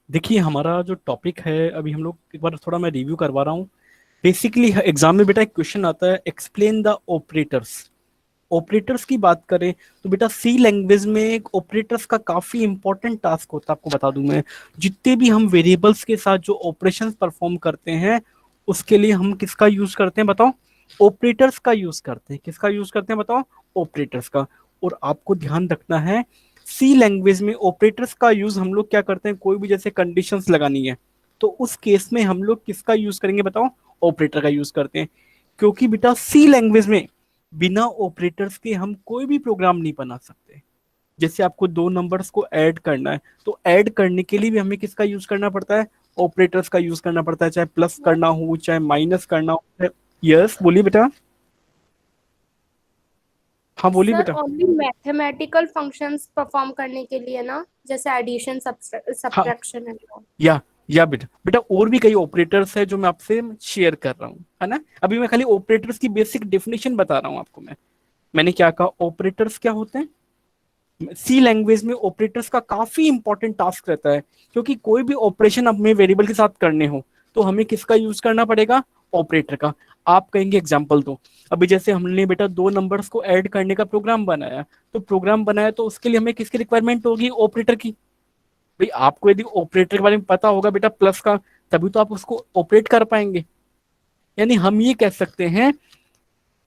देखिए हमारा जो टॉपिक है अभी हम लोग एक बार थोड़ा मैं रिव्यू करवा रहा हूँ। बेसिकली एग्जाम में बेटा एक क्वेश्चन आता है, एक्सप्लेन द ऑपरेटर्स। ऑपरेटर्स की बात करें तो बेटा सी लैंग्वेज में एक ऑपरेटर्स का काफी इंपॉर्टेंट टास्क होता है। आपको बता दूं मैं, जितने भी हम वेरिएबल्स के साथ जो ऑपरेशंस परफॉर्म करते हैं उसके लिए हम किसका यूज करते हैं बताओ? ऑपरेटर्स का यूज करते हैं। किसका यूज करते हैं बताओ? ऑपरेटर्स का। और आपको ध्यान रखना है, सी लैंग्वेज में ऑपरेटर्स का यूज हम लोग क्या करते हैं, कोई भी जैसे कंडीशंस लगानी है तो उस केस में हम लोग किसका यूज करेंगे बताओ? ऑपरेटर का यूज करते हैं। क्योंकि बेटा सी लैंग्वेज में बिना ऑपरेटर्स के हम कोई भी प्रोग्राम नहीं बना सकते। जैसे आपको दो नंबर्स को ऐड करना है तो ऐड करने के लिए भी हमें किसका यूज करना पड़ता है? ऑपरेटर्स का यूज करना पड़ता है, चाहे प्लस करना हो चाहे माइनस करना हो। यस बोलिए बेटा। हाँ बोलिए सर बेटा। ओनली मैथमेटिकल फंक्शंस परफॉर्म करने के लिए ना, जैसे एडिशन हाँ, सब्ट्रैक्शन एंड ऑल। या या बेटा बेटा और भी कई ऑपरेटर्स है जो मैं आपसे शेयर कर रहा हूँ, है ना। अभी मैं खाली ऑपरेटर्स की बेसिक डेफिनेशन बता रहा हूँ आपको। मैंने क्या कहा, ऑपरेटर्स क्या होते हैं? सी लैंग्वेज में ऑपरेटर्स का काफी इंपॉर्टेंट टास्क रहता है। क्योंकि कोई भी ऑपरेशन अपने वेरिएबल के साथ करने हो तो हमें किसका यूज करना पड़ेगा? ऑपरेटर का। आप कहेंगे एग्जाम्पल दो। अभी जैसे हमने बेटा दो नंबर्स को ऐड करने का प्रोग्राम बनाया, तो प्रोग्राम बनाया तो उसके लिए हमें किसकी रिक्वायरमेंट होगी? ऑपरेटर की। भाई आपको यदि ऑपरेटर के बारे में पता होगा बेटा प्लस का, तभी तो आप उसको ऑपरेट कर पाएंगे। यानी हम ये कह सकते हैं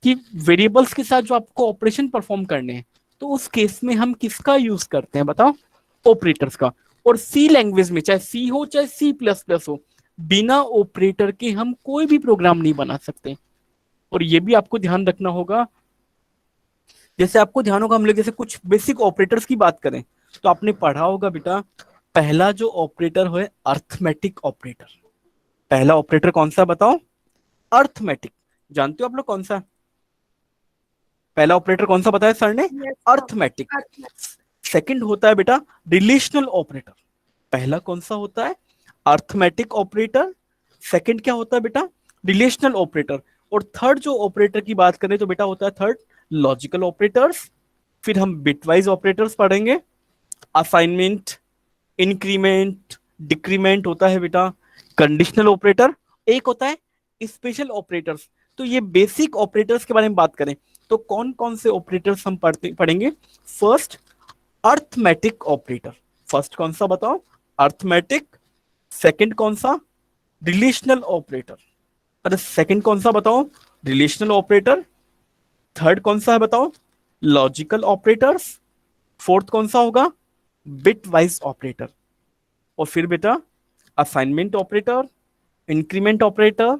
कि वेरिएबल्स के साथ जो आपको ऑपरेशन परफॉर्म करने हैं तो उस केस में हम किसका यूज करते हैं बताओ? ऑपरेटर्स का। और सी लैंग्वेज में चाहे सी हो चाहे सी प्लस प्लस हो, बिना ऑपरेटर के हम कोई भी प्रोग्राम नहीं बना सकते। और ये भी आपको ध्यान रखना होगा, जैसे आपको ध्यान होगा हम लोग जैसे कुछ बेसिक ऑपरेटर्स की बात करें तो आपने पढ़ा होगा बेटा, पहला जो ऑपरेटर है अर्थमेटिक ऑपरेटर। पहला ऑपरेटर कौन सा बताओ? अर्थमेटिक। जानते हो आप लोग कौन सा? पहला ऑपरेटर कौन सा बताया सर ने? Yes arithmetic. सर। सेकंड होता है बेटा रिलेशनल ऑपरेटर। पहला कौन सा होता है? Arithmetic operator. सेकंड क्या होता है बेटा? Relational operator. और थर्ड जो ऑपरेटर की बात करें तो बेटा होता है थर्ड लॉजिकल ऑपरेटर्स। फिर हम बिटवाइज ऑपरेटर्स पढ़ेंगे, असाइनमेंट, इंक्रीमेंट, डिक्रीमेंट होता है बेटा, कंडीशनल ऑपरेटर, एक होता है स्पेशल ऑपरेटर्स। तो ये बेसिक ऑपरेटर्स के बारे में बात करें तो कौन कौन से ऑपरेटर्स हम पढ़ेंगे? First arithmetic operator. फर्स्ट कौन सा बताओ? अर्थमेटिक। सेकंड कौन सा? Relational operator. अरे सेकंड कौन सा बताओ? Relational operator. थर्ड कौन सा है बताओ? Logical operators. फोर्थ कौन सा होगा? Bit wise operator. और फिर बेटा assignment operator, increment operator,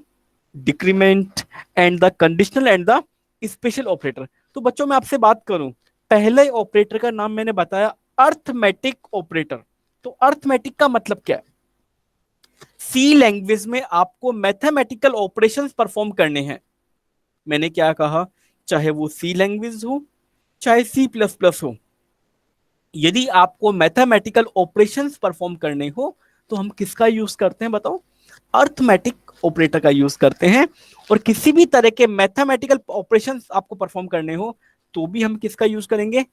decrement and the conditional and the special operator. तो बच्चों मैं आपसे बात करूं, पहले ऑपरेटर का नाम मैंने बताया अर्थमेटिक ऑपरेटर। तो अर्थमेटिक का मतलब क्या है? सी लैंग्वेज में आपको मैथमेटिकल ऑपरेशंस परफॉर्म करने हैं। मैंने क्या कहा, चाहे वो सी लैंग्वेज हो चाहे सी प्लस प्लस हो, यदि आपको मैथमेटिकल ऑपरेशंस परफॉर्म करने हो तो हम किसका यूज करते हैं बताओ? अर्थमेटिक ऑपरेटर का यूज करते हैं। और किसी भी तरह के मैथमेटिकल ऑपरेशंस आपको परफॉर्म करने हो तो भी हम किसका यूज करेंगे?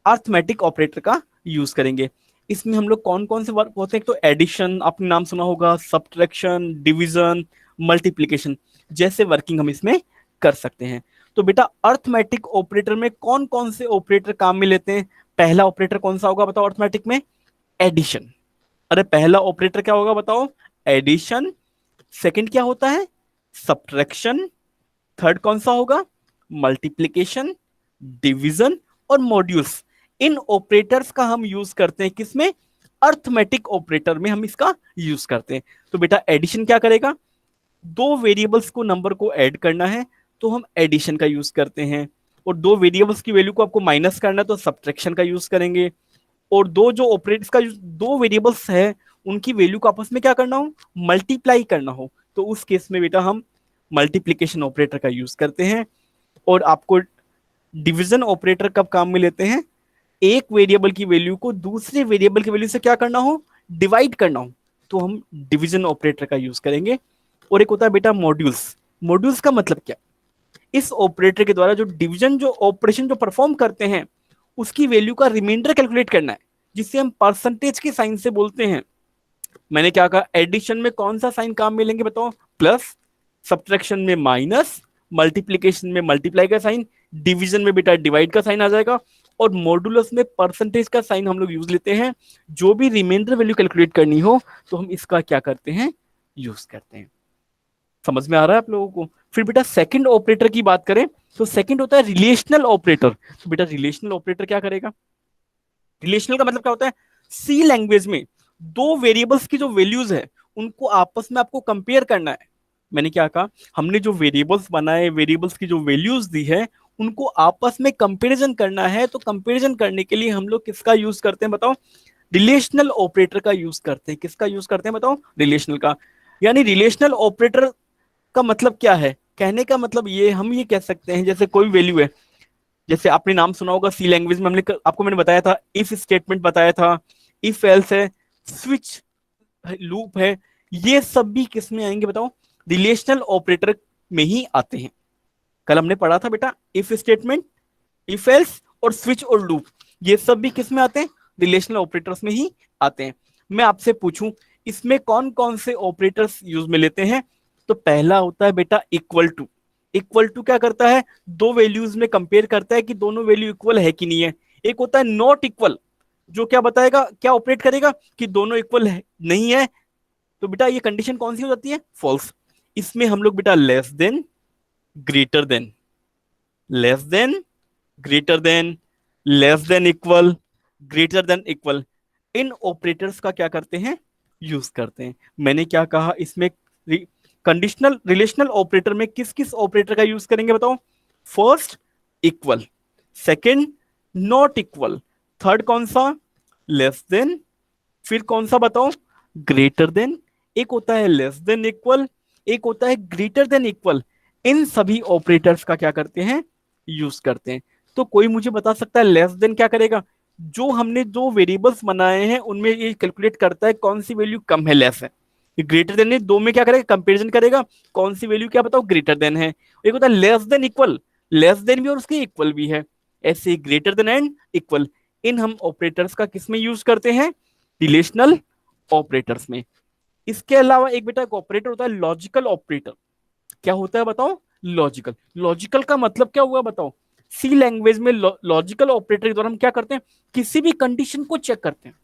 अर्थमेटिक ऑपरेटर का यूज करेंगे। इसमें हम लोग कौन कौन से वर्क होते हैं? एक तो एडिशन आपने नाम सुना होगा, सब्ट्रैक्शन, डिवीजन, मल्टीप्लीकेशन जैसे वर्किंग हम इसमें कर सकते हैं। तो बेटा अर्थमेटिक ऑपरेटर में कौन कौन से ऑपरेटर काम में लेते हैं? पहला ऑपरेटर कौन सा होगा बताओ अर्थमेटिक में? एडिशन। अरे पहला ऑपरेटर क्या होगा बताओ? एडिशन। सेकंड क्या होता है? सब्ट्रैक्शन। थर्ड कौन सा होगा? मल्टीप्लीकेशन, डिवीजन और मॉड्यूल्स। इन ऑपरेटर्स का हम यूज करते हैं किसमें? अर्थमेटिक ऑपरेटर में हम इसका यूज करते हैं। तो बेटा एडिशन क्या करेगा? दो वेरिएबल्स को नंबर को ऐड करना है तो हम एडिशन का यूज करते हैं। और दो वेरिएबल्स की वैल्यू को आपको माइनस करना है तो सब्ट्रैक्शन का यूज करेंगे। और दो जो ऑपरेटर्स का दो वेरिएबल्स है उनकी वैल्यू को आपस में क्या करना हो? मल्टीप्लाई करना हो तो उस केस में बेटा हम मल्टीप्लीकेशन ऑपरेटर का यूज करते हैं। और आपको डिवीजन ऑपरेटर कब काम में लेते हैं? एक वेरिएबल की वैल्यू को दूसरे वेरिएबल की वैल्यू से क्या करना हो? डिवाइड करना हो तो हम डिवीजन ऑपरेटर का यूज करेंगे। और एक होता है बेटा मॉड्यूल्स। मॉड्यूल्स का मतलब क्या? इस ऑपरेटर के द्वारा जो डिवीजन जो ऑपरेशन जो परफॉर्म करते हैं उसकी वैल्यू का रिमाइंडर कैलकुलेट करना है, जिससे हम परसेंटेज के साइन से बोलते हैं मैंने क्या कहा, एडिशन में कौन सा साइन काम में लेंगे बताओ, प्लस, सब्ट्रैक्शन में माइनस, मल्टीप्लीकेशन में मल्टीप्लाई का साइन, डिवीजन में बेटा डिवाइड का साइन आ जाएगा, और मॉडुलस में परसेंटेज का साइन हम लोग यूज लेते हैं। जो भी रिमाइंडर वैल्यू कैलकुलेट करनी हो तो हम इसका क्या करते हैं, यूज करते हैं। समझ में आ रहा है आप लोगों को? फिर बेटा सेकंड ऑपरेटर की बात करें तो सेकंड होता है रिलेशनल ऑपरेटर। तो बेटा रिलेशनल ऑपरेटर क्या करेगा, रिलेशनल का मतलब क्या होता है, सी लैंग्वेज में दो वेरिएबल्स की जो वैल्यूज है उनको आपस में आपको कंपेयर करना है। मैंने क्या कहा, हमने जो वेरिएबल्स बनाए, वेरिएबल्स की जो वैल्यूज दी है उनको आपस में कंपैरिजन करना है। तो कंपैरिजन करने के लिए हम लोग किसका यूज करते हैं बताओ, रिलेशनल ऑपरेटर का यूज करते हैं। किसका यूज करते हैं बताओ, रिलेशनल का। यानी रिलेशनल ऑपरेटर का मतलब क्या है, कहने का मतलब ये, हम ये कह सकते हैं जैसे कोई वैल्यू है, जैसे आपने नाम सुना होगा सी लैंग्वेज में, आपको मैंने बताया था इफ स्टेटमेंट बताया था, इफ एल्स है, स्विच लूप है, ये सब भी किस में आएंगे बताओ, रिलेशनल ऑपरेटर में ही आते हैं। कल हमने पढ़ा था बेटा इफ स्टेटमेंट, इफ एल्स और स्विच और लूप, ये सब भी किस में आते हैं, रिलेशनल ऑपरेटर्स में ही आते हैं। मैं आपसे पूछूं इसमें कौन कौन से ऑपरेटर्स यूज में लेते हैं, तो पहला होता है बेटा इक्वल टू। इक्वल टू क्या करता है, दो वैल्यूज में कंपेयर करता है कि दोनों वैल्यू इक्वल है कि नहीं है। एक होता है नॉट इक्वल, जो क्या बताएगा, क्या ऑपरेट करेगा कि दोनों इक्वल है नहीं है, तो बेटा ये कंडीशन कौन सी हो जाती है, फॉल्स। इसमें हम लोग बेटा less than, greater than, less than, greater than, less than equal, greater than equal, इन ऑपरेटर्स का क्या करते हैं, यूज करते हैं। मैंने क्या कहा, इसमें कंडीशनल रिलेशनल ऑपरेटर में किस किस ऑपरेटर का यूज करेंगे बताओ, first equal, second not equal, third कौन सा, लेस देन, फिर कौन सा बताओ, ग्रेटर देन, एक होता है लेस देन इक्वल, एक होता है ग्रेटर देन इक्वल। इन सभी ऑपरेटर्स का क्या करते हैं, यूज करते हैं। तो कोई मुझे बता सकता है लेस देन क्या करेगा, जो हमने जो वेरिएबल्स बनाए हैं उनमें ये कैलकुलेट करता है कौन सी वैल्यू कम है, लेस है। ग्रेटर देन ने दो में क्या करेगा, कंपैरिजन करेगा कौन सी वैल्यू क्या बताओ ग्रेटर देन है। एक होता है less than equal, less than भी और उसके इक्वल भी है, ऐसे ग्रेटर देन एंड इक्वल। इन हम ऑपरेटर्स का किस में यूज करते हैं, रिलेशनल ऑपरेटर्स में। इसके अलावा एक बेटा एक ऑपरेटर होता है लॉजिकल ऑपरेटर। क्या होता है बताओ, लॉजिकल। लॉजिकल का मतलब क्या हुआ बताओ, सी लैंग्वेज में लॉजिकल ऑपरेटर के द्वारा हम क्या करते हैं, किसी भी कंडीशन को चेक करते हैं।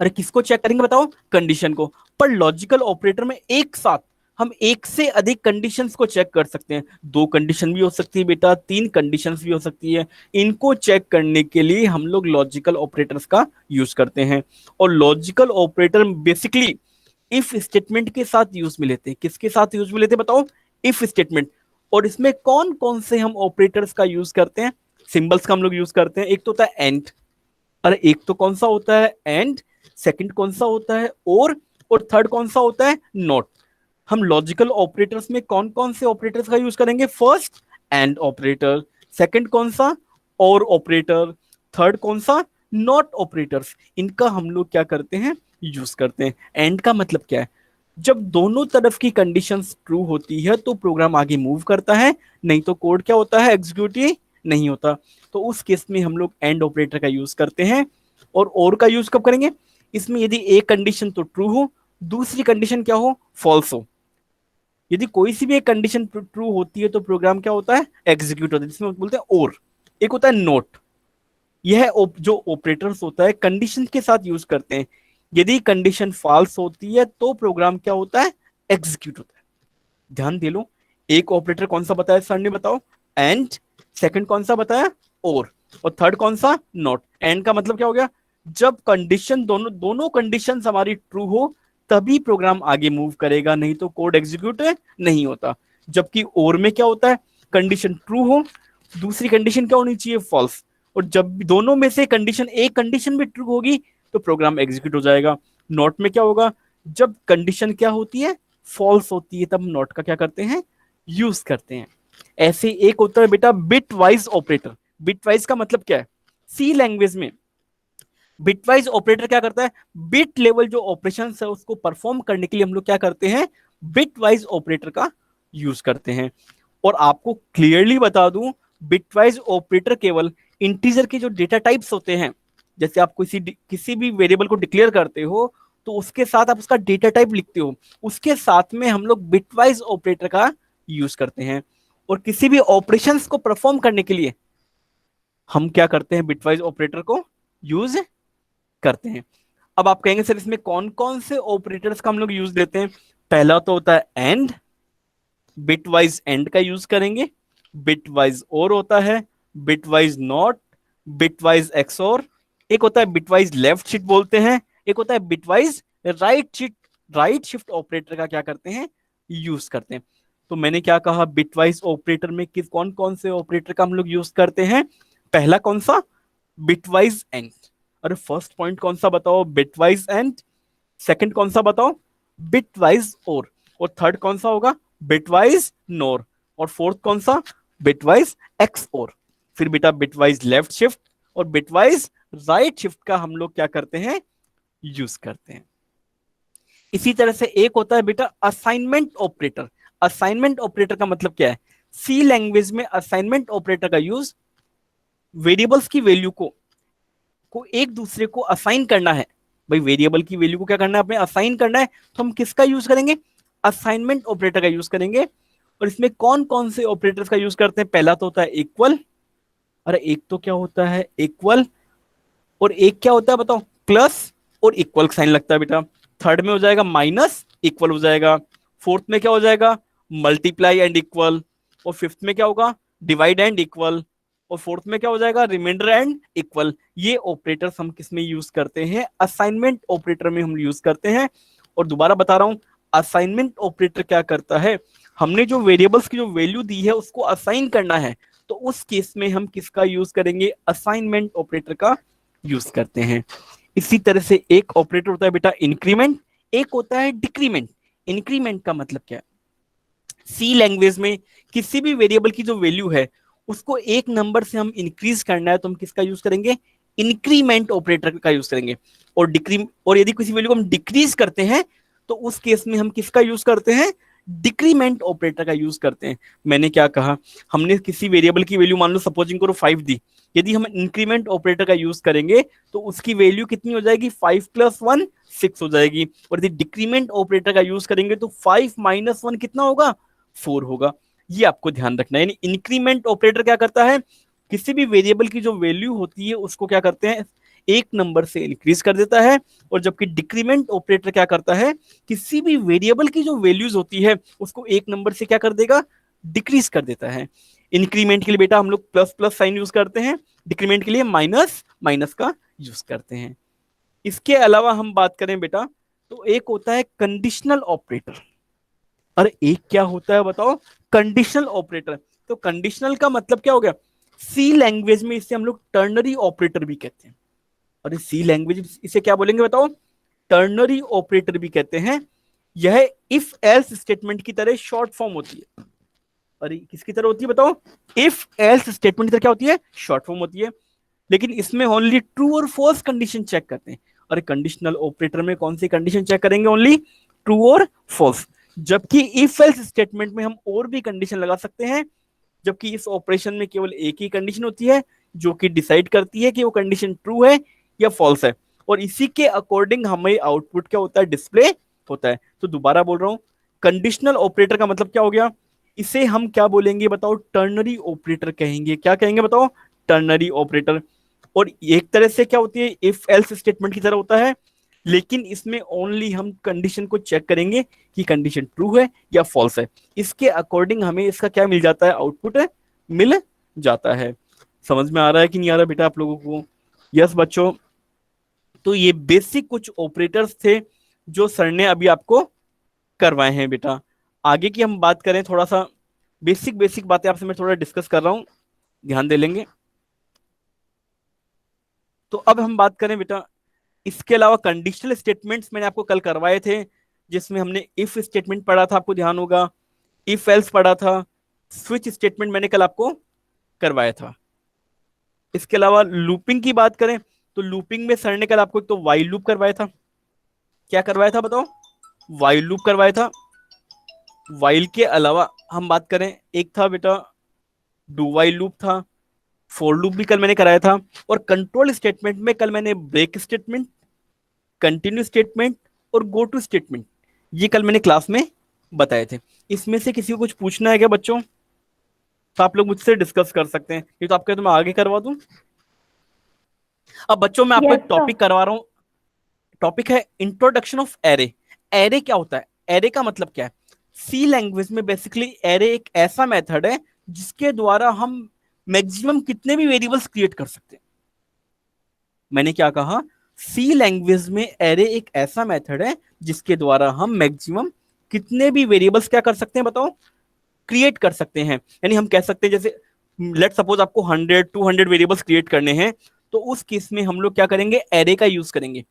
अरे किसको चेक करेंगे बताओ, कंडीशन को। पर लॉजिकल ऑपरेटर में एक साथ हम एक से अधिक कंडीशंस को चेक कर सकते हैं। दो कंडीशन भी हो सकती है बेटा, तीन कंडीशंस भी हो सकती है। इनको चेक करने के लिए हम लोग लॉजिकल ऑपरेटर्स का यूज करते हैं। और logical operator basically if statement के साथ यूज में लेते हैं। किसके साथ यूज में लेते हैं बताओ, इफ स्टेटमेंट। और इसमें कौन कौन से हम ऑपरेटर्स का यूज करते हैं, सिंबल्स का हम लोग यूज करते हैं। एक तो होता है एंड, अरे एक तो कौन सा होता है एंड, सेकंड कौन सा होता है और थर्ड कौन सा होता है नॉट। हम लॉजिकल ऑपरेटर्स में कौन कौन से ऑपरेटर्स का यूज करेंगे, फर्स्ट एंड ऑपरेटर, सेकंड कौन सा और ऑपरेटर, थर्ड कौन सा नॉट ऑपरेटर्स। इनका हम लोग क्या करते हैं, यूज करते हैं। एंड का मतलब क्या है, जब दोनों तरफ की कंडीशंस ट्रू होती है तो प्रोग्राम आगे मूव करता है, नहीं तो कोड क्या होता है, एग्जीक्यूट ही नहीं होता। तो उस केस में हम लोग एंड ऑपरेटर का यूज करते हैं। और का यूज कब करेंगे, इसमें यदि एक कंडीशन तो ट्रू हो, दूसरी कंडीशन क्या हो, फॉल्स हो। यदि कोई सी भी एक कंडीशन ट्रू होती है तो प्रोग्राम क्या होता है, एग्जीक्यूट होता है, जिसमें बोलते हैं और। एक होता है नोट, यह जो ऑपरेटर्स होता है कंडीशन के साथ यूज करते हैं। यदि कंडीशन फॉल्स होती है तो प्रोग्राम क्या होता है, एग्जीक्यूट होता है। ध्यान दे लो, एक ऑपरेटर कौन सा बताया सर ने, बताओ एंड, सेकंड कौन सा बताया और थर्ड कौन सा नॉट। एंड का मतलब क्या हो गया, जब कंडीशन दोनों दोनों कंडीशन हमारी ट्रू हो तभी प्रोग्राम आगे मूव करेगा, नहीं तो कोड एग्जीक्यूट नहीं होता। जबकि और में क्या होता है, कंडीशन ट्रू हो, दूसरी कंडीशन क्या होनी चाहिए, फॉल्स। और जब दोनों में से कंडीशन एक कंडीशन भी ट्रू होगी तो प्रोग्राम एग्जीक्यूट हो जाएगा। नॉट में क्या होगा, जब कंडीशन क्या होती है, फॉल्स होती है, तब नॉट का क्या करते हैं, यूज करते हैं। ऐसे एक होता है बेटा bit wise operator. Bit wise का मतलब क्या है, सी लैंग्वेज में बिटवाइज ऑपरेटर क्या करता है, बिट लेवल जो ऑपरेशन है उसको परफॉर्म करने के लिए हम लोग क्या करते हैं, बिटवाइज ऑपरेटर का यूज करते हैं। और आपको क्लियरली बता दूं, बिटवाइज ऑपरेटर केवल इंटीजर के जो डेटा टाइप्स होते हैं, जैसे आप किसी भी वेरिएबल को डिक्लेयर करते हो तो उसके साथ आप उसका डेटा टाइप लिखते हो, उसके साथ में हम लोग बिटवाइज ऑपरेटर का यूज करते हैं। और किसी भी ऑपरेशंस को परफॉर्म करने के लिए हम क्या करते हैं, बिटवाइज ऑपरेटर को यूज करते हैं। अब आप कहेंगे सर इसमें कौन कौन से ऑपरेटर्स का हम लोग यूज देते हैं। पहला तो होता है एंड, बिटवाइज एंड का यूज करेंगे। बिटवाइज और होता है, बिटवाइज नॉट, बिटवाइज एक्सओर, एक होता है बिटवाइज लेफ्ट शिफ्ट बोलते हैं, एक होता है bitwise right shift. Right shift operator का क्या करते हैं, यूज करते हैं। तो मैंने क्या कहा, बिटवाइज ऑपरेटर में किस कौन कौन से ऑपरेटर का हम लोग यूज करते हैं। पहला कौन सा, बिटवाइज एंड। अरे फर्स्ट पॉइंट कौन सा बताओ, बिटवाइज एंड। सेकंड कौन सा बताओ, बिटवाइज और थर्ड कौन सा होगा, बिटवाइज नोर। और फोर्थ कौन सा, बिटवाइज एक्स और। फिर बेटा बिटवाइज लेफ्ट शिफ्ट और बिटवाइज राइट शिफ्ट का हम लोग क्या करते हैं, यूज करते हैं। इसी तरह से एक होता है बेटा असाइनमेंट ऑपरेटर। असाइनमेंट ऑपरेटर का मतलब क्या है, सी लैंग्वेज में असाइनमेंट ऑपरेटर का यूज वेरिएबल्स की वैल्यू को एक दूसरे को असाइन करना है। भाई वेरिएबल की वैल्यू को क्या करना है, अपने असाइन करना है, तो हम किसका यूज करेंगे, असाइनमेंट ऑपरेटर का यूज करेंगे। और इसमें कौन कौन से ऑपरेटर्स का यूज करते हैं, पहला तो होता है इक्वल। अरे एक तो क्या होता है इक्वल, और एक क्या होता है बताओ, प्लस और इक्वल साइन लगता है बेटा। थर्ड में हो जाएगा माइनस, इक्वल हो जाएगा। फोर्थ में क्या हो जाएगा, मल्टीप्लाई एंड इक्वल। और फिफ्थ में क्या होगा, डिवाइड एंड इक्वल। और फोर्थ में क्या हो जाएगा, रिमाइंडर एंड इक्वल। ये ऑपरेटर्स हम किस में यूज करते हैं, असाइनमेंट ऑपरेटर में हम यूज करते हैं। और दोबारा बता रहा हूं, असाइनमेंट ऑपरेटर क्या करता है, हमने जो वेरिएबल्स की जो वैल्यू दी है उसको असाइन करना है, तो उस केस में हम किसका यूज करेंगे, असाइनमेंट ऑपरेटर का यूज करते हैं। इसी तरह से एक ऑपरेटर होता है बेटा इंक्रीमेंट, एक होता है डिक्रीमेंट। इंक्रीमेंट का मतलब क्या है, सी लैंग्वेज में किसी भी वेरिएबल की जो वैल्यू है उसको एक नंबर से हम इंक्रीज करना है, तो हम किसका यूज करेंगे, इंक्रीमेंट ऑपरेटर का यूज करेंगे। और यदि किसी वैल्यू को हम डिक्रीज करते हैं तो उस केस में हम किसका यूज करते हैं, डिक्रीमेंट ऑपरेटर का यूज करते हैं। मैंने क्या कहा, हमने किसी वेरिएबल की वैल्यू मान लो सपोजिंग करो 5 दी, यदि हम इंक्रीमेंट ऑपरेटर का यूज करेंगे तो उसकी वैल्यू कितनी हो जाएगी, 5 + 1 6 हो जाएगी। और यदि डिक्रीमेंट ऑपरेटर का यूज करेंगे तो 5 - 1 कितना होगा, 4 होगा। ये आपको ध्यान रखना है। यानी इंक्रीमेंट ऑपरेटर क्या करता है, किसी भी वेरिएबल की जो वैल्यू होती है उसको क्या करते हैं, एक नंबर से इंक्रीज कर देता है। और जबकि डिक्रीमेंट ऑपरेटर क्या करता है, किसी भी वेरिएबल की जो वैल्यूज होती है उसको एक नंबर से क्या कर देगा, डिक्रीज कर देता है। इंक्रीमेंट के लिए बेटा हम लोग प्लस प्लस साइन यूज करते हैं, डिक्रीमेंट के लिए माइनस माइनस का यूज करते हैं। इसके अलावा हम बात करें बेटा, तो एक होता है कंडीशनल ऑपरेटर। अरे एक क्या होता है बताओ, कंडीशनल ऑपरेटर। तो कंडीशनल का मतलब क्या हो गया, सी लैंग्वेज में इसे हम लोग टर्नरी ऑपरेटर भी कहते हैं। अरे सी लैंग्वेज इसे क्या बोलेंगे बताओ, टर्नरी ऑपरेटर भी कहते हैं। यह इफ एल्स स्टेटमेंट की तरह शॉर्ट फॉर्म होती है। अरे किसकी तरह होती है बताओ, इफ एल्स स्टेटमेंट की तरह क्या होती है, शॉर्ट फॉर्म होती है। लेकिन इसमें ओनली ट्रू और फॉल्स कंडीशन चेक करते हैं। अरे कंडीशनल ऑपरेटर में कौन सी कंडीशन चेक करेंगे, ओनली ट्रू और फॉल्स। जबकि इफ एल्स स्टेटमेंट में हम और भी कंडीशन लगा सकते हैं, जबकि इस ऑपरेशन में केवल एक ही कंडीशन होती है जो कि डिसाइड करती है कि वो कंडीशन ट्रू है या फॉल्स है। और इसी के अकॉर्डिंग हमें आउटपुट क्या होता है, डिस्प्ले होता है। तो दोबारा बोल रहा हूं, कंडीशनल ऑपरेटर का मतलब क्या हो गया, इसे हम क्या बोलेंगे बताओ, टर्नरी ऑपरेटर कहेंगे। क्या कहेंगे बताओ, टर्नरी ऑपरेटर। और एक तरह से क्या होती है, इफ एल्स स्टेटमेंट की तरह होता है, लेकिन इसमें ओनली हम कंडीशन को चेक करेंगे कि कंडीशन ट्रू है या फॉल्स है। इसके अकॉर्डिंग हमें इसका क्या मिल जाता है, आउटपुट मिल जाता है। समझ में आ रहा है कि नहीं आ रहा बेटा आप लोगों को। यस बच्चों, तो ये बेसिक कुछ ऑपरेटर्स थे जो सर ने अभी आपको करवाए हैं बेटा। आगे की हम बात करें, थोड़ा सा बेसिक बेसिक बातें आपसे मैं थोड़ा डिस्कस कर रहा हूं, ध्यान दे लेंगे। तो अब हम बात करें बेटा, इसके अलावा कंडीशनल स्टेटमेंट्स मैंने आपको कल करवाए थे, जिसमें हमने इफ स्टेटमेंट पढ़ा था, आपको ध्यान होगा, इफ एल्स पढ़ा था, स्विच स्टेटमेंट मैंने कल आपको करवाया था। इसके अलावा लूपिंग की बात करें तो लूपिंग में सर ने कल आपको एक तो वाइल लूप करवाया था। क्या करवाया था बताओ, वाइल लूप करवाया था। वाइल के अलावा हम बात करें, एक था बेटा डू वाइल लूप था, फॉर लूप भी कल मैंने कराया था। और कंट्रोल स्टेटमेंट में कल मैंने ब्रेक स्टेटमेंट, कंटिन्यू स्टेटमेंट और गो टू स्टेटमेंट, ये कल मैंने क्लास में बताए थे। इसमें से किसी को कुछ पूछना है क्या बच्चों? तो आप लोग मुझसे डिस्कस कर सकते हैं, ये तो आपके, तो मैं आगे करवा दूं। अब बच्चों मैं आपको यस एक सर। टॉपिक करवा रहा हूँ। टॉपिक है इंट्रोडक्शन ऑफ एरे। एरे क्या होता है? एरे का मतलब क्या है? सी लैंग्वेज में बेसिकली एरे एक ऐसा मेथड है जिसके द्वारा हम मैक्सिमम कितने भी वेरिएबल्स क्रिएट कर सकते हैं। मैंने क्या कहा? सी लैंग्वेज में एरे एक ऐसा मेथड है जिसके द्वारा हम मैक्सिमम कितने भी वेरिएबल्स क्या कर सकते हैं बताओ? क्रिएट कर सकते हैं। यानी हम कह सकते हैं जैसे लेट सपोज आपको 100 200 वेरिएबल्स क्रिएट करने हैं, तो उस केस में हम लोग क्या करेंगे? एरे का यूज करेंगे।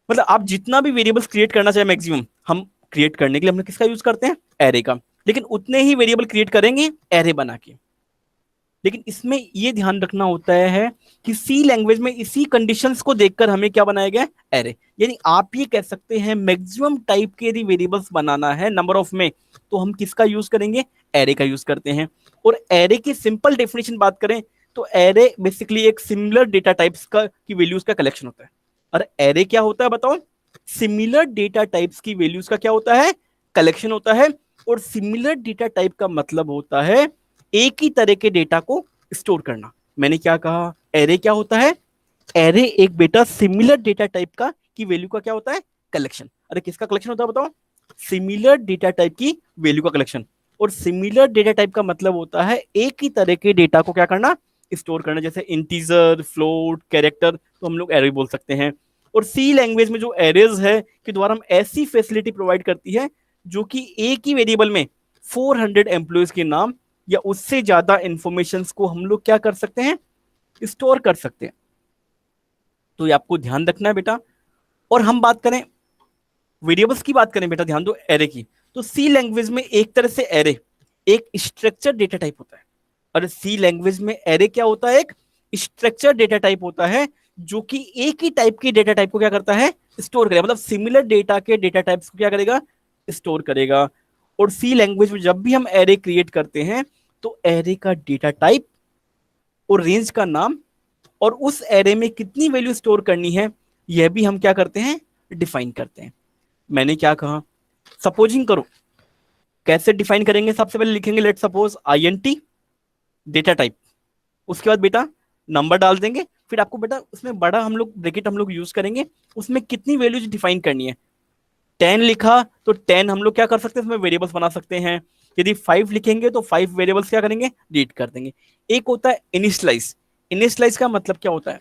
मतलब आप जितना भी वेरिएबल्स क्रिएट करना चाहे मैक्सिमम, हम क्रिएट करने के लिए हम लोग किसका यूज करते हैं? एरे का। लेकिन उतने ही वेरिएबल क्रिएट करेंगे एरे बना के। लेकिन इसमें ये ध्यान रखना होता है कि सी लैंग्वेज में इसी कंडीशंस को देखकर हमें क्या बनाया गया? एरे। यानी आप ये कह सकते हैं मैक्सिमम टाइप के यदि वेरिएबल्स बनाना है नंबर ऑफ में, तो हम किसका यूज करेंगे? एरे का यूज करते हैं। और एरे की सिंपल डेफिनेशन बात करें तो एरे बेसिकली एक सिमिलर डेटा टाइप्स का की वैल्यूज का कलेक्शन होता है। और एरे क्या होता है बताओ? सिमिलर डेटा टाइप्स की वैल्यूज का क्या होता है? कलेक्शन होता है। और सिमिलर डेटा टाइप का मतलब होता है एक ही तरह के डेटा को स्टोर करना। मैंने क्या कहा? एरे क्या होता है? एरे एक बेटा सिमिलर डेटा टाइप का की वैल्यू का क्या होता है? कलेक्शन। अरे किसका कलेक्शन होता है बताओ? सिमिलर डेटा टाइप की वैल्यू का कलेक्शन। और सिमिलर डेटा टाइप का मतलब होता है एक ही तरह के डेटा को क्या करना? स्टोर करना। जैसे इंटीजर, फ्लोट, कैरेक्टर, तो हम लोग एरे बोल सकते हैं। और सी लैंग्वेज में जो एरेज है के द्वारा हम ऐसी फैसिलिटी प्रोवाइड करती है जो कि एक ही वेरिएबल में 400 एम्प्लॉयज के नाम या उससे ज्यादा इंफॉर्मेशन को हम लोग क्या कर सकते हैं? स्टोर कर सकते हैं। तो ये आपको ध्यान रखना है बेटा। और हम बात करें वेरिएबल्स की, बात करें बेटा ध्यान दो एरे की, तो सी लैंग्वेज में एक तरह से एरे एक स्ट्रक्चर डेटा टाइप होता है। और सी लैंग्वेज में एरे क्या होता है? एक स्ट्रक्चर डेटा टाइप होता है जो कि एक ही टाइप के डेटा टाइप को क्या करता है? स्टोर करेगा। मतलब सिमिलर डेटा के डेटा टाइप्स को क्या करेगा? स्टोर करेगा। और सी लैंग्वेज में जब भी हम एरे क्रिएट करते हैं तो एरे का डेटा टाइप और रेंज का नाम और उस एरे में कितनी वैल्यू स्टोर करनी है यह भी हम क्या करते हैं? डिफाइन करते हैं। मैंने क्या कहा? सपोजिंग करो, कैसे डिफाइन करेंगे? सबसे पहले लिखेंगे let suppose INT data type. उसके बाद बेटा नंबर डाल देंगे। फिर आपको बेटा उसमें बड़ा हम लोग ब्रैकेट हम लोग यूज करेंगे, उसमें कितनी वैल्यूज डिफाइन करनी है। 10 लिखा तो 10 हम लोग क्या कर सकते हैं? उसमें वेरिएबल्स बना सकते हैं। यदि 5 लिखेंगे तो 5 वेरिएबल्स क्या करेंगे? रीड कर देंगे। एक होता है इनिशियलाइज। इनिशियलाइज का मतलब क्या होता है?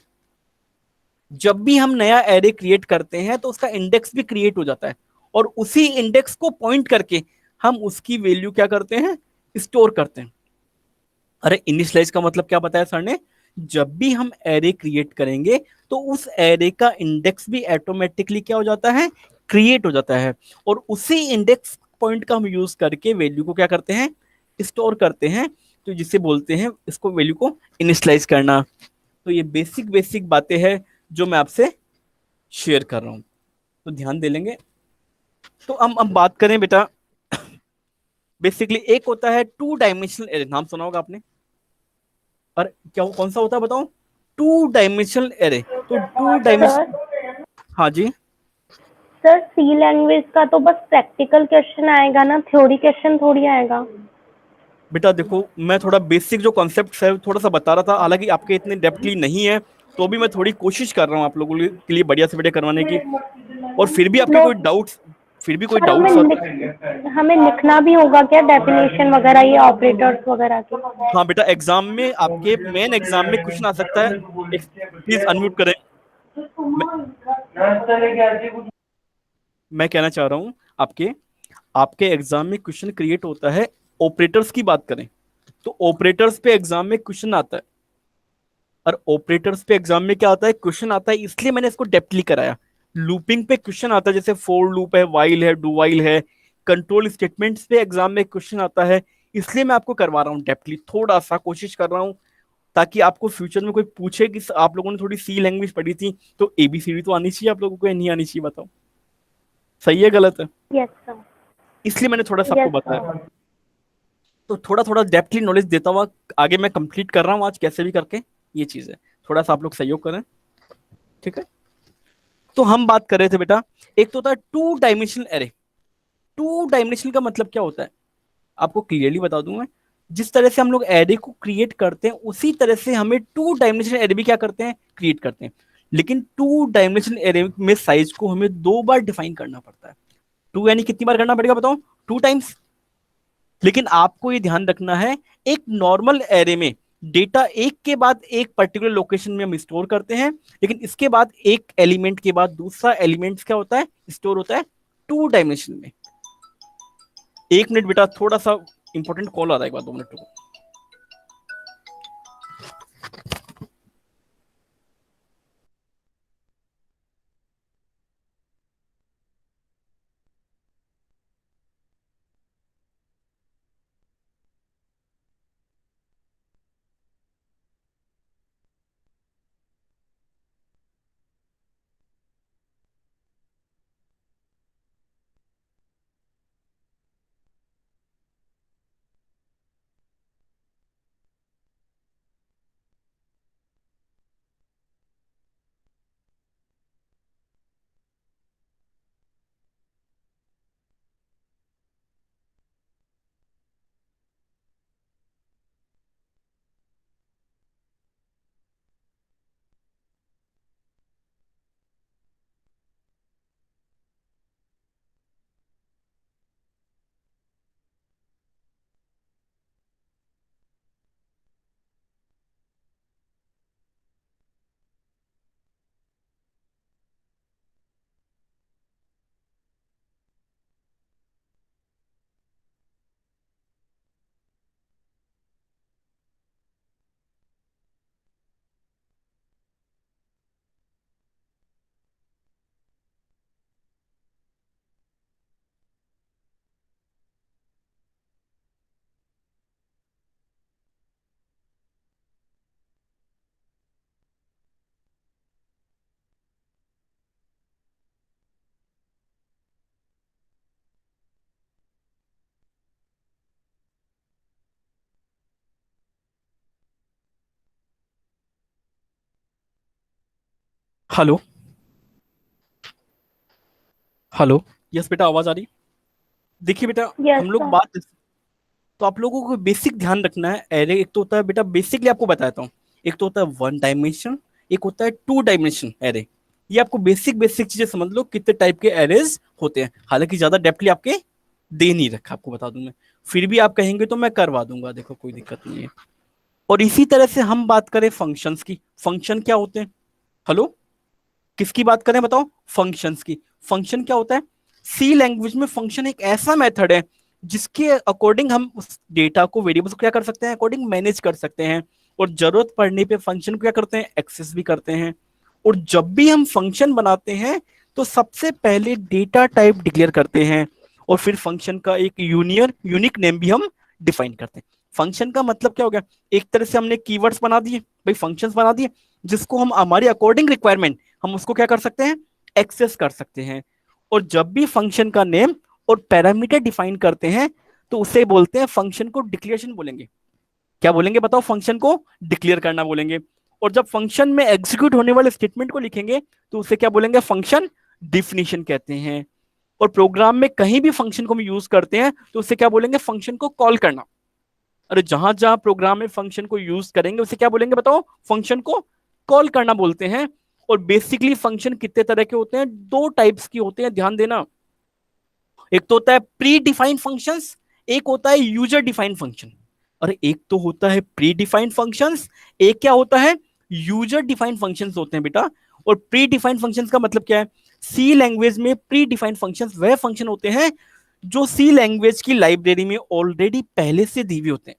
जब भी हम नया एरे क्रिएट करते हैं तो उसका इंडेक्स भी क्रिएट हो जाता है, और उसी इंडेक्स को पॉइंट करके हम उसकी वैल्यू क्या करते हैं? स्टोर करते हैं। अरे इनिशियलाइज का मतलब क्या बताया सर ने? जब भी हम एरे क्रिएट करेंगे तो उस एरे का इंडेक्स भी ऑटोमेटिकली क्या हो जाता है? क्रिएट हो जाता है। और उसी इंडेक्स पॉइंट का हम यूज करके वैल्यू को क्या करते हैं? स्टोर करते हैं। तो जिसे बोलते हैं इसको वैल्यू को इनिशियलाइज करना। तो ये बेसिक बेसिक बातें हैं जो मैं आपसे शेयर कर रहा हूं, तो ध्यान दे लेंगे। तो हम अब बात करें बेटा, बेसिकली एक होता है टू डायमेंशनल एरे, नाम सुना होगा आपने। और क्या कौन सा होता है बताओ? Two dimensional array. तो टू डायमेंशन, सर हाँ जी। सर सी लैंग्वेज का तो बस प्रैक्टिकल क्वेश्चन आएगा ना, थ्योरी क्वेश्चन थोड़ी आएगा। बेटा देखो मैं थोड़ा बेसिक जो कॉन्सेप्ट है थोड़ा सा बता रहा था, हालांकि आपके इतने डेप्थली नहीं है, तो भी मैं थोड़ी कोशिश कर रहा हूँ आप लोगों के लिए बढ़िया से बढ़िया करवाने की। और फिर भी आपके मैं कोई डाउट्स, फिर भी कोई सर डाउट्स आते हैं? हमें लिखना भी होगा क्या डेफिनेशन वगैरह, ये ऑपरेटर्स वगैरह के? हाँ बेटा, एग्जाम में आपके मेन एग्जाम में क्वेश्चन आ सकता है। एक प्लीज अनम्यूट करें। मैं, मैं कहना चाह रहा हूँ आपके आपके एग्जाम में क्वेश्चन क्रिएट होता है। ऑपरेटर्स की बात करें तो ऑपरेटर्स पे एग्जाम में क्वेश्चन आता है। और ऑपरेटर्स पे एग्जाम में क्या आता है? क्वेश्चन आता है, इसलिए मैंने इसको डेप्थली कराया। लूपिंग पे क्वेश्चन आता है, जैसे फोर लूप है, वाइल है, डू वाइल है। कंट्रोल स्टेटमेंट्स पे एग्जाम में क्वेश्चन आता है, इसलिए मैं आपको करवा रहा हूँ डेप्थली, थोड़ा सा कोशिश कर रहा हूँ ताकि आपको फ्यूचर में कोई पूछे कि आप लोगों ने थोड़ी सी लैंग्वेज पढ़ी थी तो एबीसीडी तो आनी चाहिए आप लोगों को, या नहीं आनी चाहिए बताओ? सही है गलत है? Yes sir. इसलिए मैंने थोड़ा सा आपको यस बताया। सर। तो थोड़ा थोड़ा डेप्थली नॉलेज देता हुआ आगे मैं कंप्लीट कर रहा हूँ आज कैसे भी करके। ये चीज है, थोड़ा सा आप लोग सहयोग करें, ठीक है? तो हम बात कर रहे थे बेटा, एक तो होता है two dimensional array. Two dimensional का मतलब क्या होता है, आपको क्लियरली बता दूं मैं। जिस तरह से हम लोग एरे को क्रिएट करते हैं उसी तरह से हमें टू डायमेंशनल एरे भी क्या करते हैं, क्रिएट करते हैं। लेकिन टू डायमेंशनल एरे में साइज को हमें 2 बार डिफाइन करना पड़ता है। टू यानी कितनी बार करना पड़ेगा बताओ, 2 टाइम्स। लेकिन आपको ये ध्यान रखना है, एक नॉर्मल एरे में डेटा एक के बाद एक पर्टिकुलर लोकेशन में हम स्टोर करते हैं, लेकिन इसके बाद एक एलिमेंट के बाद दूसरा एलिमेंट क्या होता है, स्टोर होता है 2 डायमेंशन में। 1 मिनट बेटा, थोड़ा सा इंपॉर्टेंट कॉल आ रहा है, एक बार 2 मिनट रुको। Hello, hello. यस बेटा, आवाज आ रही। देखिए बेटा, यस हम लोग सर। बात, तो आप लोगों को बेसिक ध्यान रखना है। एरे एक तो होता है बेटा, बेसिकली आपको बताता हूँ, एक तो होता है 1 डायमेंशन, एक होता है 2 डायमेंशन एरे। ये आपको बेसिक बेसिक चीजें समझ लो, कितने टाइप के एरेज होते हैं। हालांकि ज्यादा डेप्थली आपके दे नहीं रखा, आपको बता दूं मैं। फिर भी आप कहेंगे तो मैं करवा दूंगा, देखो कोई दिक्कत नहीं है। और इसी तरह से हम बात करें फंक्शंस की, फंक्शन क्या होते हैं। हेलो, किसकी बात करें बताओ, फंक्शंस की। फंक्शन क्या होता है, सी लैंग्वेज में फंक्शन एक ऐसा मेथड है जिसके अकॉर्डिंग हम उस डेटा को, वेरिएबल्स को क्या कर सकते हैं, अकॉर्डिंग मैनेज कर सकते हैं। और जरूरत पड़ने पे फंक्शन को क्या करते हैं, एक्सेस भी करते हैं। और जब भी हम फंक्शन बनाते हैं तो सबसे पहले डेटा टाइप डिक्लेयर करते हैं, और फिर फंक्शन का एक यूनिक नेम भी हम डिफाइन करते हैं। फंक्शन का मतलब क्या हो गया, एक तरह से हमने कीवर्ड्स बना दिए भाई, फंक्शंस बना दिए, जिसको हम हमारी अकॉर्डिंग रिक्वायरमेंट हम उसको क्या कर सकते हैं, एक्सेस कर सकते हैं। और जब भी फंक्शन का नेम और पैरामीटर डिफाइन करते हैं तो उसे बोलते हैं, फंक्शन को डिक्लेरेशन बोलेंगे। क्या बोलेंगे बताओ, फंक्शन को डिक्लेयर करना बोलेंगे। और जब फंक्शन में एग्जीक्यूट होने वाले स्टेटमेंट को लिखेंगे तो उसे क्या बोलेंगे, फंक्शन डिफिनीशन कहते हैं। और प्रोग्राम में कहीं भी फंक्शन को हम यूज करते हैं तो उसे क्या बोलेंगे, फंक्शन को कॉल करना। अरे जहां जहां प्रोग्राम में फंक्शन को यूज करेंगे उसे क्या बोलेंगे बताओ, फंक्शन को कॉल करना बोलते हैं। और बेसिकली फंक्शन कितने तरह के होते हैं, 2 टाइप्स की होते हैं, ध्यान देना। एक तो होता है प्री डिफाइंड फंक्शंस, एक होता है यूजर डिफाइंड फंक्शन। अरे एक तो होता है प्री डिफाइंड फंक्शंस, एक क्या होता है, यूजर डिफाइंड फंक्शंस होते हैं बेटा। और प्री डिफाइंड फंक्शंस का मतलब क्या है, सी लैंग्वेज में प्री डिफाइंड फंक्शंस वह फंक्शन होते हैं जो सी लैंग्वेज की लाइब्रेरी में ऑलरेडी पहले से दी हुई होते हैं।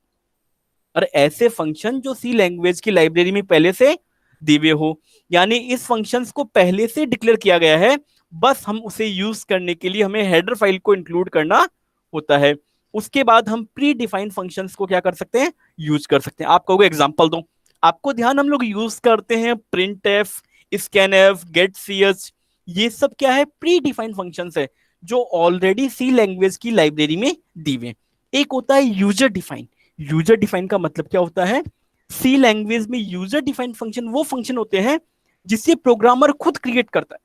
और ऐसे फंक्शन जो सी लैंग्वेज की लाइब्रेरी में पहले से दिए हो, यानी इस फंक्शंस को पहले से डिक्लेयर किया गया है, बस हम उसे यूज करने के लिए हमें हेडर फाइल को इंक्लूड करना होता है। उसके बाद हम प्री डिफाइंड फंक्शंस को क्या कर सकते हैं, यूज कर सकते हैं। आप कहोगे एग्जांपल दो, आपको ध्यान, हम लोग यूज करते हैं print F, scan F, get C H. ये सब क्या है, प्री डिफाइंड फंक्शंस है जो ऑलरेडी सी लैंग्वेज की लाइब्रेरी में दी हुए। एक होता है यूजर डिफाइंड। यूजर डिफाइन का मतलब क्या होता है, सी लैंग्वेज में यूजर डिफाइंड फंक्शन वो फंक्शन होते हैं जिसे प्रोग्रामर खुद क्रिएट करता है।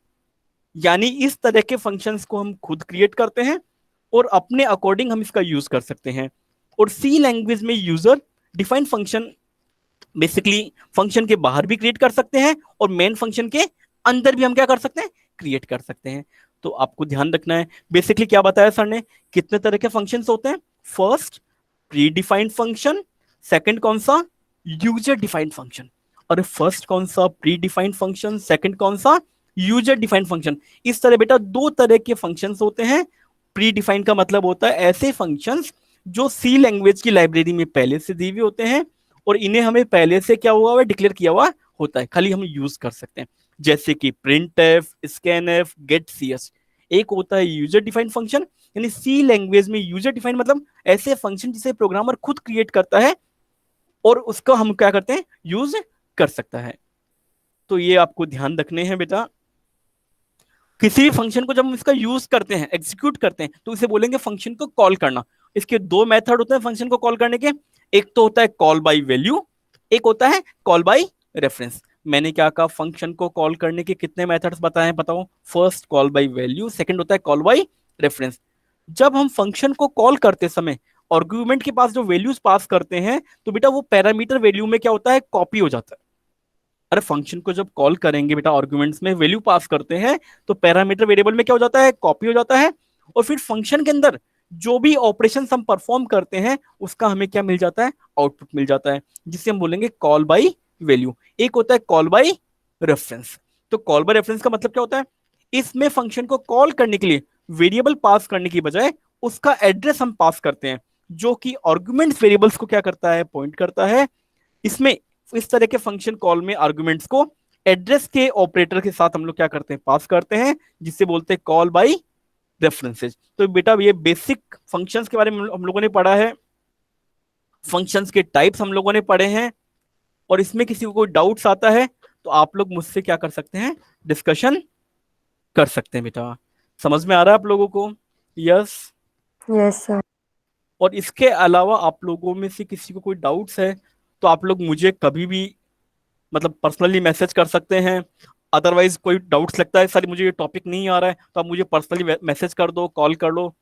यानी इस तरह के फंक्शंस को हम खुद क्रिएट करते हैं और अपने अकॉर्डिंग हम इसका यूज कर सकते हैं। और सी लैंग्वेज में user defined function basically function के बाहर भी क्रिएट कर सकते हैं और मेन फंक्शन के अंदर भी हम क्या कर सकते हैं, क्रिएट कर सकते हैं। तो आपको ध्यान रखना है बेसिकली क्या बताया सर ने, कितने तरह के फंक्शंस होते हैं। First pre defined function, second कौन सा, यूजर डिफाइंड फंक्शन। और फर्स्ट कौन सा, प्री डिफाइंड फंक्शन, सेकंड कौन सा, यूजर डिफाइंड फंक्शन। इस तरह बेटा दो तरह के फंक्शंस होते हैं। प्री डिफाइंड का मतलब होता है ऐसे फंक्शंस जो सी लैंग्वेज की लाइब्रेरी में पहले से दी हुई होते हैं और इन्हें हमें पहले से क्या हुआ हुआ डिक्लेयर किया हुआ होता है, खाली हम यूज कर सकते हैं। जैसे कि print F, scan F, get C S. एक होता है यूजर डिफाइंड फंक्शन, यानी सी लैंग्वेज में यूजर डिफाइंड मतलब ऐसे फंक्शन जिसे प्रोग्रामर खुद क्रिएट करता है और उसका हम क्या करते हैं, यूज कर सकता है। तो ये आपको ध्यान रखने हैं बेटा। किसी भी फंक्शन को जब हम इसका यूज करते हैं, एग्जीक्यूट करते हैं, तो इसे बोलेंगे फंक्शन को कॉल करना। इसके दो मेथड होते हैं फंक्शन को कॉल करने के। एक तो होता है कॉल बाय वैल्यू, एक होता है कॉल बाय रेफरेंस। मैंने क्या कहा, फंक्शन को कॉल करने के कितने मेथड्स बताए हैं बताओ। First call by value, second होता है कॉल बाय रेफरेंस। जब हम फंक्शन को कॉल करते समय आर्गुमेंट के पास जो वैल्यूज पास करते हैं तो बेटा वो पैरामीटर वैल्यू में क्या होता है, कॉपी हो जाता है। अरे फंक्शन को जब कॉल करेंगे बेटा, आर्गुमेंट्स में वैल्यू पास करते हैं तो पैरामीटर वेरिएबल में क्या हो जाता है, कॉपी हो जाता है। और फिर फंक्शन के अंदर जो भी ऑपरेशन हम परफॉर्म करते हैं उसका हमें क्या मिल जाता है, आउटपुट मिल जाता है, जिसे हम बोलेंगे कॉल बाय वैल्यू। एक होता है कॉल बाय रेफरेंस। तो कॉल बाय रेफरेंस का मतलब क्या होता है, इसमें फंक्शन को कॉल करने के लिए वेरिएबल पास करने की बजाय उसका एड्रेस हम पास करते हैं, जो कि आर्गुमेंट्स वेरिएबल्स को क्या करता है, पॉइंट करता है। इसमें इस तरह के फंक्शन कॉल में आर्गुमेंट्स को एड्रेस के ऑपरेटर के साथ हम लोग क्या करते हैं, पास करते हैं, जिससे बोलते हैं कॉल बाय रेफरेंसेस। तो बेटा ये बेसिक फंक्शंस के बारे में हम लोगों ने पढ़ा है, फंक्शंस के टाइप्स हम लोगों ने पढ़े हैं। और इसमें किसी को कोई डाउट्स आता है तो आप लोग मुझसे क्या कर सकते हैं, डिस्कशन कर सकते हैं बेटा। समझ में आ रहा है आप लोगों को? यस। Yes sir. और इसके अलावा आप लोगों में से किसी को कोई डाउट्स है तो आप लोग मुझे कभी भी मतलब पर्सनली मैसेज कर सकते हैं। अदरवाइज कोई डाउट्स लगता है सर मुझे ये टॉपिक नहीं आ रहा है, तो आप मुझे पर्सनली मैसेज कर दो, कॉल कर लो,